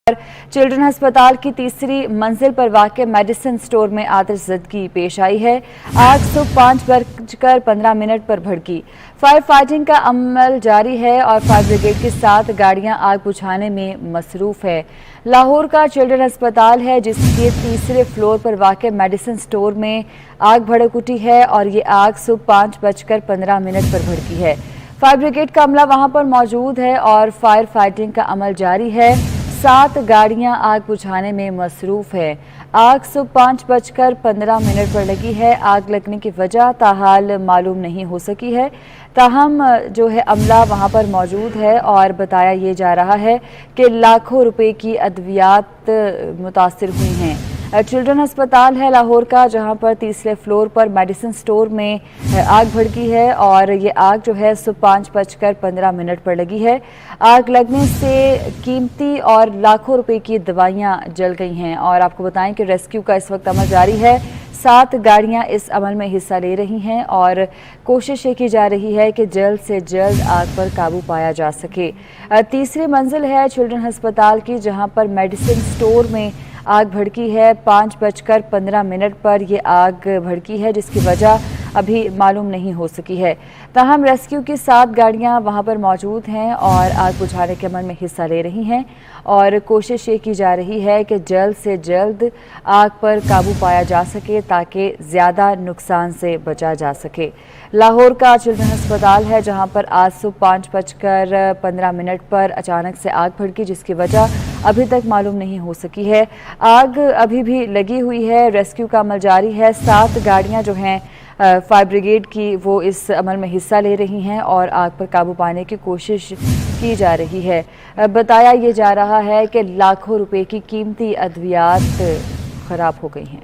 Children अस्पताल की तीसरी मंजिल पर वाक़ मेडिसिन स्टोर में आतिशज़दगी पेश आई है। आग सुबह 5:15 पर भड़की। फायर फाइटिंग का अमल जारी है और फायर ब्रिगेड की 7 गाड़ियां आग बुझाने में मसरूफ है। लाहौर का चिल्ड्रन अस्पताल है जिसके तीसरे फ्लोर पर वाक़ मेडिसिन स्टोर में आग भड़क उठी है और ये आग सुबह 5:15 पर भड़की है। फायर ब्रिगेड का अमला वहां पर मौजूद है और फायर फाइटिंग का अमल जारी है। 7 गाड़ियां आग बुझाने में मसरूफ है। आग सुबह 5:15 पर लगी है। आग लगने की वजह ताहाल मालूम नहीं हो सकी है। ताहम जो है अमला वहां पर मौजूद है और बताया ये जा रहा है कि लाखों रुपए की अद्वियात मुतासिर हुई हैं। चिल्ड्रन अस्पताल है लाहौर का जहां पर तीसरे फ्लोर पर मेडिसिन स्टोर में आग भड़की है और ये आग जो है सुबह 5:15 पर लगी है। आग लगने से कीमती और लाखों रुपए की दवाइयां जल गई हैं और आपको बताएं कि रेस्क्यू का इस वक्त अमल जारी है। 7 गाड़ियां इस अमल में हिस्सा ले रही हैं और कोशिश ये की जा रही है कि जल्द से जल्द आग पर काबू पाया जा सके। तीसरी मंजिल है चिल्ड्रन अस्पताल की जहां पर मेडिसिन स्टोर में आग भड़की है। 5:15 पर यह आग भड़की है जिसकी वजह अभी मालूम नहीं हो सकी है। ताहम रेस्क्यू की 7 गाड़ियां वहां पर मौजूद हैं और आग बुझाने के अमल में हिस्सा ले रही हैं और कोशिश ये की जा रही है कि जल्द से जल्द आग पर काबू पाया जा सके ताकि ज़्यादा नुकसान से बचा जा सके। लाहौर का चिल्ड्रन अस्पताल है जहां पर आज सुबह 5:15 पर अचानक से आग भड़की जिसकी वजह अभी तक मालूम नहीं हो सकी है। आग अभी भी लगी हुई है। रेस्क्यू का अमल जारी है। 7 गाड़ियां जो हैं फायर ब्रिगेड की वो इस अमल में हिस्सा ले रही हैं और आग पर काबू पाने की कोशिश की जा रही है। बताया ये जा रहा है कि लाखों रुपए की कीमती अद्वियात खराब हो गई हैं।